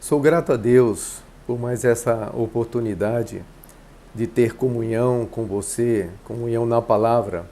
Sou grato a Deus por mais essa oportunidade de ter comunhão com você, comunhão na palavra.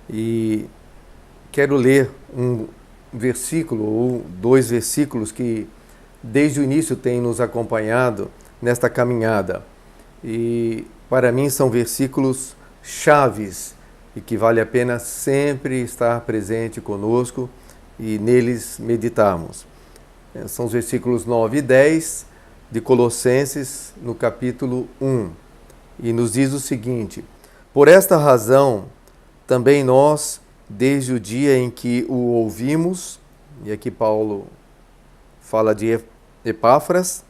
E quero ler um versículo ou dois versículos que desde o início têm nos acompanhado nesta caminhada. E para mim são versículos chaves e que vale a pena sempre estar presente conosco e neles meditarmos. São os versículos 9 e 10 de Colossenses, no capítulo 1. E nos diz o seguinte: por esta razão, também nós, desde o dia em que o ouvimos, e aqui Paulo fala de Epáfras,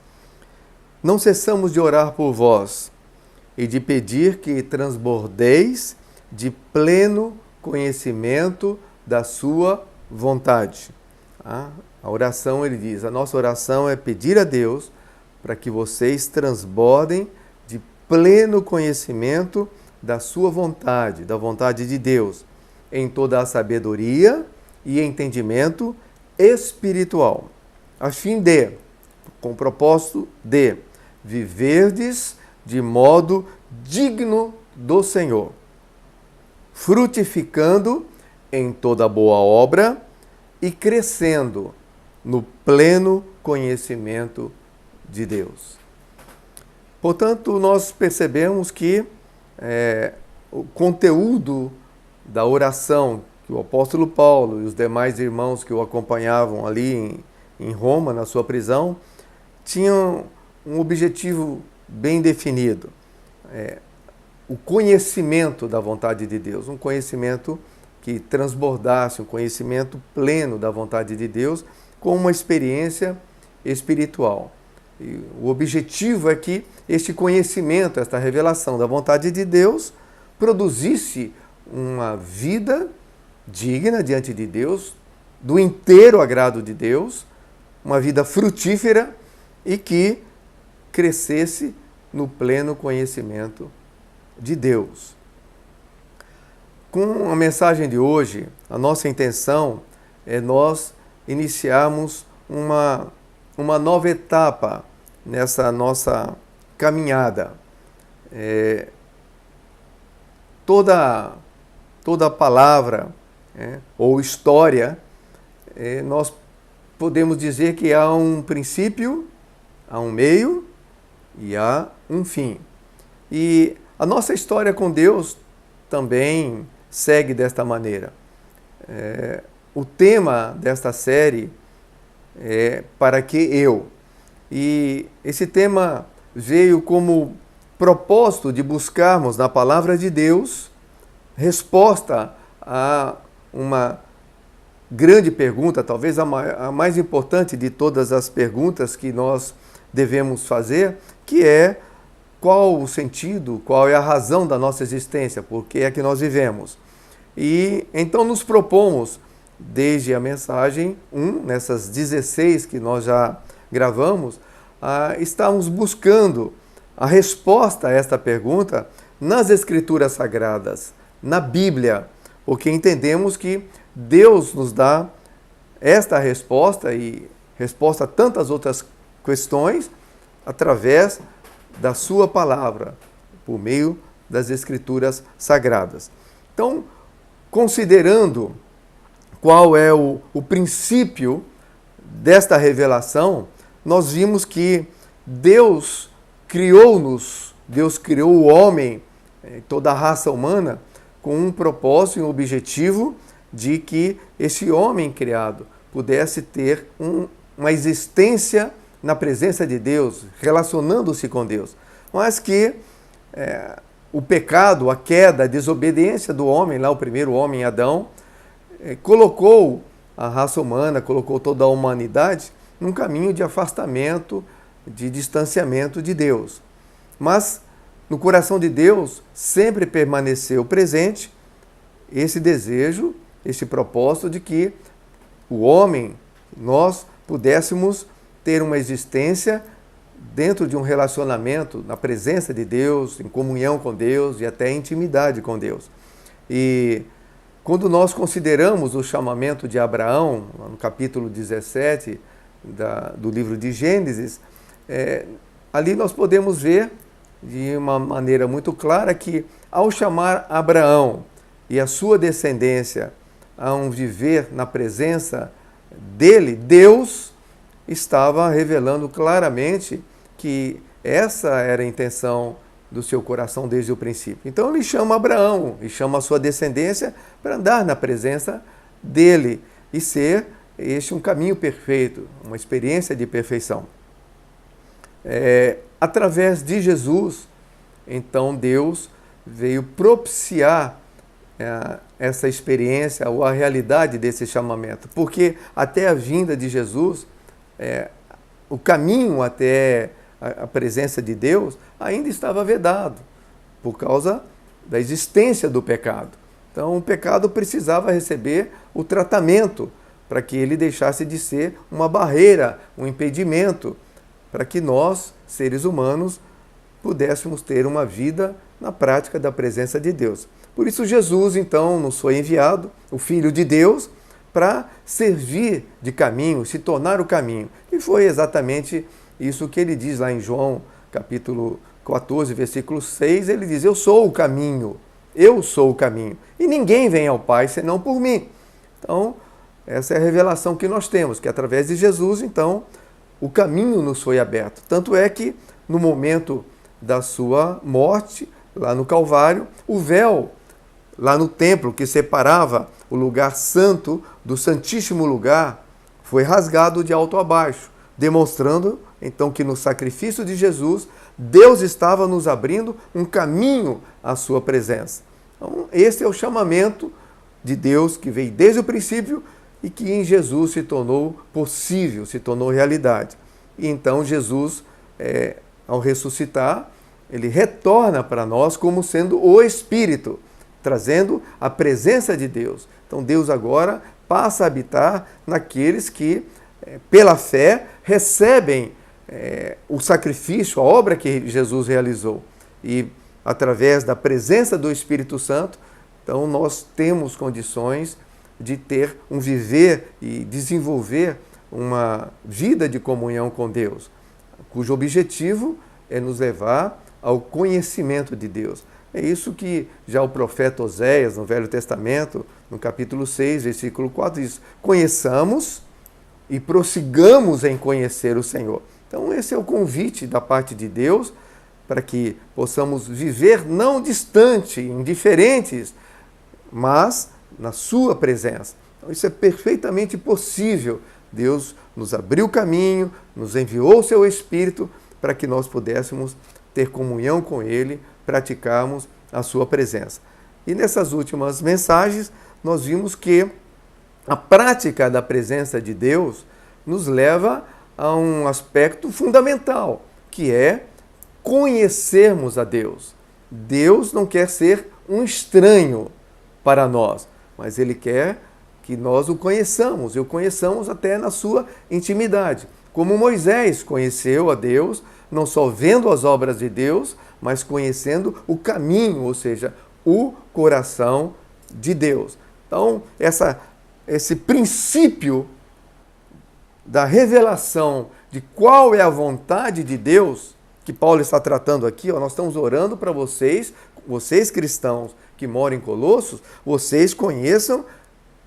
não cessamos de orar por vós e de pedir que transbordeis de pleno conhecimento da sua vontade. A oração, ele diz, a nossa oração é pedir a Deus para que vocês transbordem de pleno conhecimento da sua vontade, da vontade de Deus, em toda a sabedoria e entendimento espiritual, a fim de, com o propósito de, viverdes de modo digno do Senhor, frutificando em toda boa obra e crescendo no pleno conhecimento de Deus. Portanto, nós percebemos que o conteúdo da oração que o apóstolo Paulo e os demais irmãos que o acompanhavam ali em Roma, na sua prisão, tinham um objetivo bem definido. O conhecimento da vontade de Deus, um conhecimento que transbordasse, um conhecimento pleno da vontade de Deus, com uma experiência espiritual. E o objetivo é que este conhecimento, esta revelação da vontade de Deus, produzisse uma vida digna diante de Deus, do inteiro agrado de Deus, uma vida frutífera e que crescesse no pleno conhecimento de Deus. Com a mensagem de hoje, a nossa intenção é nós iniciarmos uma nova etapa nessa nossa caminhada. Toda palavra ou história, nós podemos dizer que há um princípio, há um meio e há um fim. E a nossa história com Deus também segue desta maneira. O tema desta série é Para que eu? E esse tema veio como propósito de buscarmos na palavra de Deus resposta a uma grande pergunta, talvez a mais importante de todas as perguntas que nós devemos fazer, que é qual o sentido, qual é a razão da nossa existência, por que é que nós vivemos. E então nos propomos, desde a mensagem 1, nessas 16 que nós já gravamos, estamos buscando a resposta a esta pergunta nas Escrituras Sagradas, na Bíblia, porque entendemos que Deus nos dá esta resposta e resposta a tantas outras questões através da sua palavra, por meio das Escrituras Sagradas. Então, considerando qual é o princípio desta revelação, nós vimos que Deus criou-nos, Deus criou o homem, toda a raça humana, com um propósito e um objetivo de que esse homem criado pudesse ter uma existência na presença de Deus, relacionando-se com Deus. Mas que o pecado, a queda, a desobediência do homem, lá o primeiro homem, Adão, colocou a raça humana, colocou toda a humanidade num caminho de afastamento, de distanciamento de Deus. Mas no coração de Deus sempre permaneceu presente esse desejo, esse propósito de que o homem, nós pudéssemos ter uma existência dentro de um relacionamento, na presença de Deus, em comunhão com Deus e até intimidade com Deus. E quando nós consideramos o chamamento de Abraão, no capítulo 17, do livro de Gênesis, ali nós podemos ver de uma maneira muito clara que, ao chamar Abraão e a sua descendência a um viver na presença dele, Deus estava revelando claramente que essa era a intenção do seu coração desde o princípio. Então ele chama Abraão e chama a sua descendência para andar na presença dele e ser este um caminho perfeito, uma experiência de perfeição. Através de Jesus, então Deus veio propiciar essa experiência ou a realidade desse chamamento, porque até a vinda de Jesus, o caminho até a presença de Deus ainda estava vedado por causa da existência do pecado. Então o pecado precisava receber o tratamento para que ele deixasse de ser uma barreira, um impedimento, para que nós, seres humanos, pudéssemos ter uma vida na prática da presença de Deus. Por isso Jesus, então, nos foi enviado, o Filho de Deus, para servir de caminho, se tornar o caminho. E foi exatamente isso que ele diz lá em João, capítulo 14, versículo 6, ele diz: eu sou o caminho, e ninguém vem ao Pai senão por mim. Então, essa é a revelação que nós temos, que através de Jesus, então, o caminho nos foi aberto. Tanto é que, no momento da sua morte, lá no Calvário, o véu lá no templo que separava o lugar santo do santíssimo lugar foi rasgado de alto a baixo, demonstrando então que no sacrifício de Jesus, Deus estava nos abrindo um caminho à sua presença. Então, esse é o chamamento de Deus que veio desde o princípio e que em Jesus se tornou possível, se tornou realidade. E então Jesus, ao ressuscitar, ele retorna para nós como sendo o Espírito, trazendo a presença de Deus. Então Deus agora passa a habitar naqueles que, pela fé, recebem o sacrifício, a obra que Jesus realizou. E através da presença do Espírito Santo, então nós temos condições de ter um viver e desenvolver uma vida de comunhão com Deus, cujo objetivo é nos levar ao conhecimento de Deus. É isso que já o profeta Oséias, no Velho Testamento, no capítulo 6, versículo 4, diz: conheçamos e prossigamos em conhecer o Senhor. Então esse é o convite da parte de Deus para que possamos viver não distante, indiferentes, mas na sua presença. Então isso é perfeitamente possível. Deus nos abriu o caminho, nos enviou o seu Espírito para que nós pudéssemos ter comunhão com Ele, praticarmos a sua presença. E nessas últimas mensagens, nós vimos que a prática da presença de Deus nos leva a um aspecto fundamental, que é conhecermos a Deus. Deus não quer ser um estranho para nós, mas Ele quer que nós o conheçamos, e o conheçamos até na sua intimidade. Como Moisés conheceu a Deus, não só vendo as obras de Deus, mas conhecendo o caminho, ou seja, o coração de Deus. Então, esse princípio da revelação de qual é a vontade de Deus, que Paulo está tratando aqui, nós estamos orando para vocês cristãos que moram em Colossos, vocês conheçam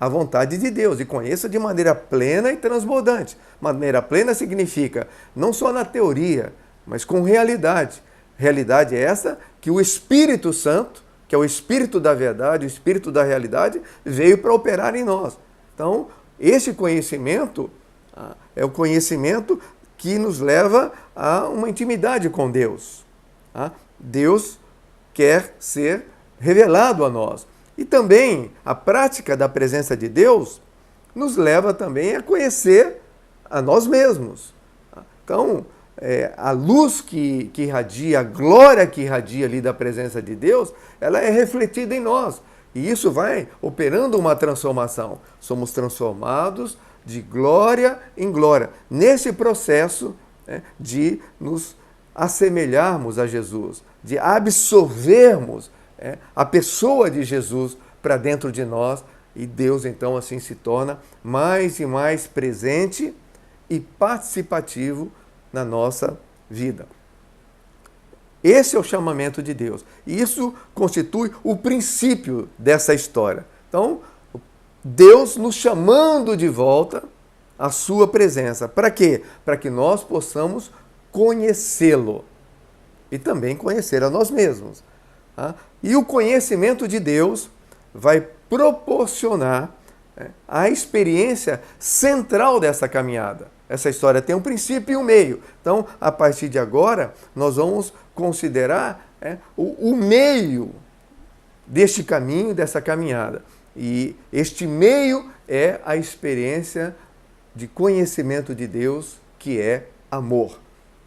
a vontade de Deus e conheçam de maneira plena e transbordante. Maneira plena significa não só na teoria, mas com realidade. Realidade é essa que o Espírito Santo, que é o Espírito da verdade, o Espírito da realidade, veio para operar em nós. Então, esse conhecimento é o conhecimento que nos leva a uma intimidade com Deus. Deus quer ser revelado a nós. E também a prática da presença de Deus nos leva também a conhecer a nós mesmos. Então, a luz que irradia, a glória que irradia ali da presença de Deus, ela é refletida em nós. E isso vai operando uma transformação. Somos transformados de glória em glória, nesse processo de nos assemelharmos a Jesus, de absorvermos a pessoa de Jesus para dentro de nós, e Deus então assim se torna mais e mais presente e participativo na nossa vida. Esse é o chamamento de Deus. E isso constitui o princípio dessa história. Então, Deus nos chamando de volta à sua presença. Para quê? Para que nós possamos conhecê-lo e também conhecer a nós mesmos. Tá? E o conhecimento de Deus vai proporcionar a experiência central dessa caminhada. Essa história tem um princípio e um meio. Então, a partir de agora, nós vamos considerar o meio deste caminho, dessa caminhada. E este meio é a experiência de conhecimento de Deus, que é amor.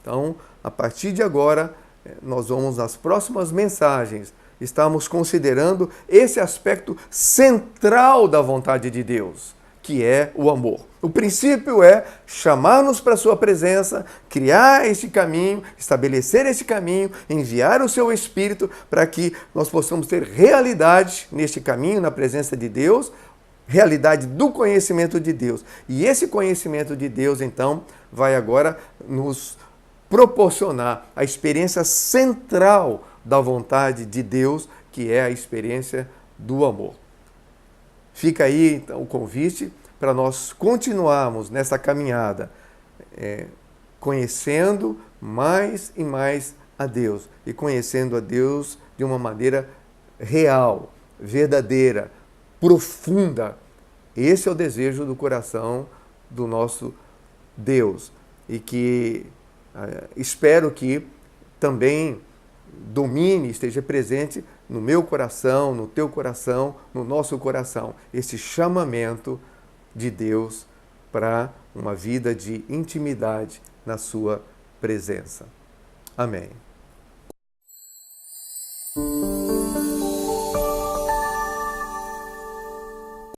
Então, a partir de agora, nós vamos, nas próximas mensagens, estamos considerando esse aspecto central da vontade de Deus, que é o amor. O princípio é chamar-nos para a sua presença, criar este caminho, estabelecer este caminho, enviar o seu Espírito para que nós possamos ter realidade neste caminho, na presença de Deus, realidade do conhecimento de Deus. E esse conhecimento de Deus, então, vai agora nos proporcionar a experiência central da vontade de Deus, que é a experiência do amor. Fica aí, então, o convite para nós continuarmos nessa caminhada, conhecendo mais e mais a Deus, e conhecendo a Deus de uma maneira real, verdadeira, profunda. Esse é o desejo do coração do nosso Deus, e que espero que também domine, esteja presente no meu coração, no teu coração, no nosso coração, esse chamamento de Deus para uma vida de intimidade na sua presença. Amém.